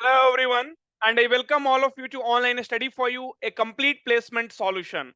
Hello everyone, and I welcome all of you to Online Study for You, a complete placement solution.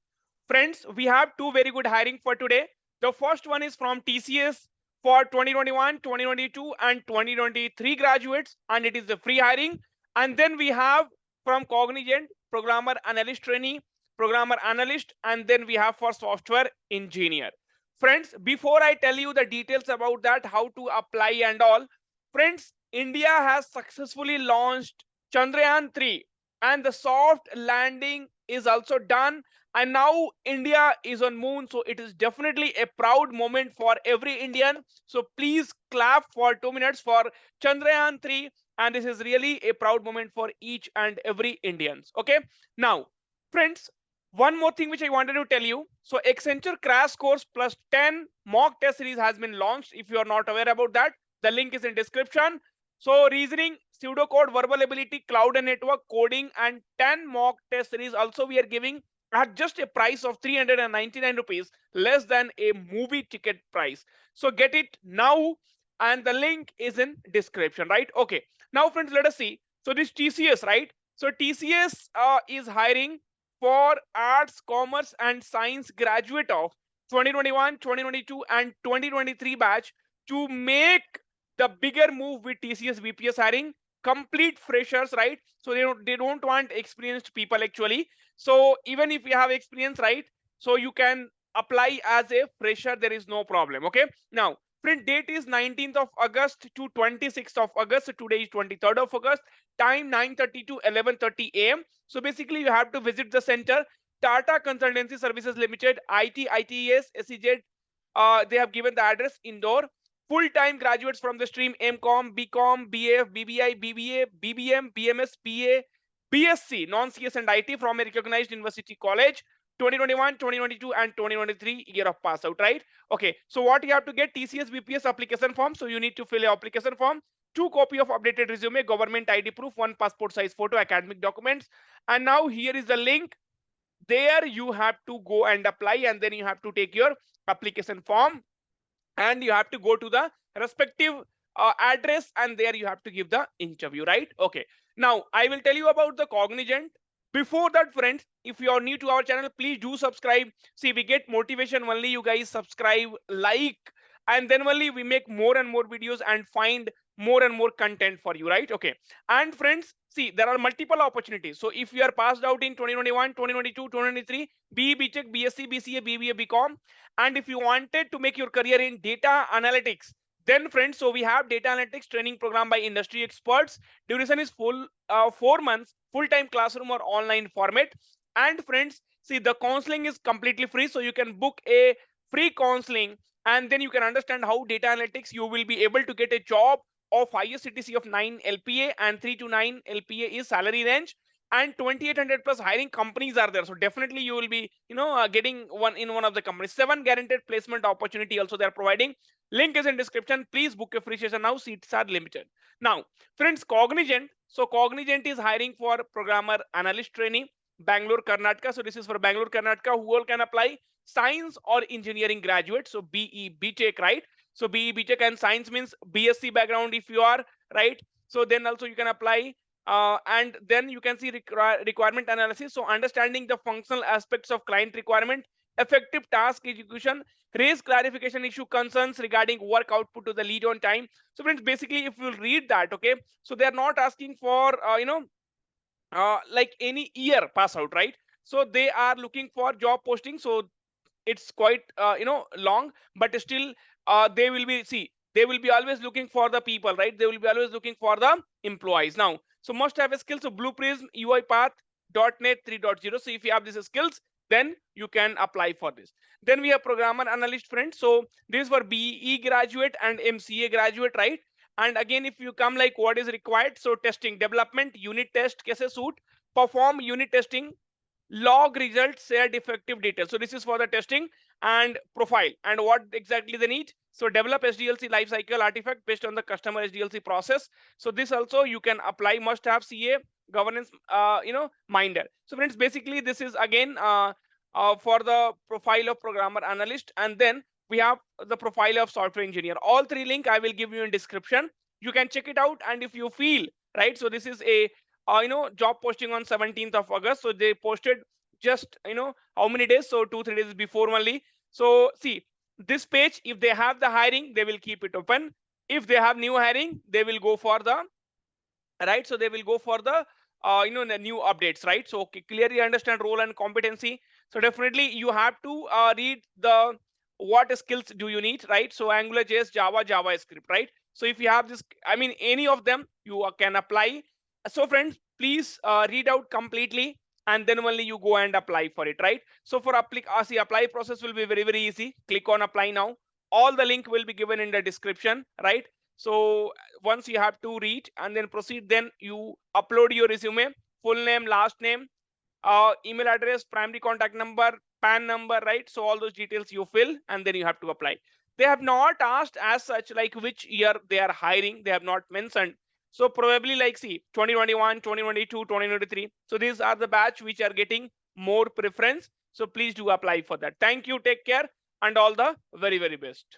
Friends, we have two very good hiring for today. The first one is from TCS for 2021, 2022, and 2023 graduates, and it is a free hiring. And then we have from Cognizant, programmer analyst trainee, programmer analyst, and then we have for software engineer. Friends, before I tell you the details about that, how to apply and all, friends, India has successfully launched Chandrayaan 3 and the soft landing is also done, and now India is on moon, so it is definitely a proud moment for every Indian. So please clap for 2 minutes for Chandrayaan 3, and this is really a proud moment for each and every Indians. Okay, now friends, one more thing which I wanted to tell you. So Accenture Crash Course plus 10 mock test series has been launched. If you are not aware about that, the link is in description. So reasoning, pseudocode, verbal ability, cloud and network, coding, and 10 mock test series also we are giving at just a price of 399 rupees, less than a movie ticket price. So get it now, and the link is in description, right? Okay. Now friends, let us see. So this TCS, right? So TCS is hiring for arts, commerce, and science graduate of 2021, 2022, and 2023 batch to make the bigger move with TCS VPS hiring. Complete freshers, right? So they don't want experienced people actually. So even if you have experience, right, so you can apply as a fresher, there is no problem. Okay, now print date is 19th of August to 26th of August. So today is 23rd of August. Time 9:30 to 11:30 a.m. So basically you have to visit the center. Tata Consultancy Services Limited, ITS SEZ. They have given the address Indore. Full-time graduates from the stream MCOM, BCOM, BF, BBI, BBA, BBM, BMS, PA, BSc, non-CS and IT from a recognized university college. 2021, 2022, and 2023 year of pass out, right? Okay, so what you have to get, TCS VPS application form. So you need to fill a application form, 2 copy of updated resume, government ID proof, 1 passport size photo, academic documents. And now here is the link. There you have to go and apply, and then you have to take your application form, and you have to go to the respective address, and there you have to give the interview, right? Okay, now I will tell you about the Cognizant. Before that, friends, if you are new to our channel, please do subscribe. See, we get motivation only you guys subscribe, like, and then only we make more and more videos and find more and more content for you, right? Okay, and friends, see, there are multiple opportunities. So if you are passed out in 2021, 2022, 2023, BE, BTech, BSc, BCA, BBA, BCom, and if you wanted to make your career in data analytics, then friends, so we have data analytics training program by industry experts. Duration is full 4 months, full-time classroom or online format. And friends, see, the counseling is completely free, so you can book a free counseling, and then you can understand how data analytics you will be able to get a job of highest CTC of 9 LPA, and 3 to 9 LPA is salary range, and 2800 plus hiring companies are there. So definitely you will be getting one in one of the companies. 7 guaranteed placement opportunity also they are providing. Link is in description. Please book a free session now, seats are limited. Now friends, Cognizant, so Cognizant is hiring for programmer analyst trainee, Bangalore, Karnataka. So this is for Bangalore, Karnataka. Who all can apply? Science or engineering graduate, so BE BTech, right? So BE BTech, and science means BSc background if you are, right? So then also you can apply. And then you can see requirement analysis. So understanding the functional aspects of client requirement, effective task execution, raise clarification issue concerns regarding work output to the lead on time. So friends, basically if you read that, okay, so they are not asking for like any year pass out, right? So they are looking for job posting. So it's quite long, but still they will be, see, they will be always looking for the people, right? They will be always looking for the employees. Now, so must have a skills of Blue Prism, UiPath, .NET 3.0. So if you have these skills, then you can apply for this. Then we have programmer analyst, friends. So this is for BE graduate and MCA graduate, right? And again, if you come like what is required, so testing, development, unit test, cases suit, perform unit testing, log results, share defective details. So this is for the testing and profile. And what exactly they need? So develop SDLC lifecycle artifact based on the customer SDLC process. So this also you can apply. Must have CA governance minded. So friends, basically this is again for the profile of programmer analyst, and then we have the profile of software engineer. All three link I will give you in description. You can check it out, and if you feel right? So this is a job posting on 17th of August. So they posted just how many days? So 2 3 days before only. So see, this page, if they have the hiring, they will keep it open. If they have new hiring, they will go for the right. So they will go for the the new updates, right? So okay, clearly understand role and competency. So definitely you have to read the what skills do you need, right? So Angular JS, Java, JavaScript, right? So if you have this, I mean any of them, you can apply. So friends, please read out completely, and then only you go and apply for it, right? So for apply process will be very very easy. Click on apply now. All the link will be given in the description, right? So once you have to read and then proceed, then you upload your resume, full name, last name, email address, primary contact number, PAN number, right? So all those details you fill, and then you have to apply. They have not asked as such like which year they are hiring. They have not mentioned. So probably like see 2021, 2022, 2023. So these are the batch which are getting more preference. So please do apply for that. Thank you. Take care and all the very very best.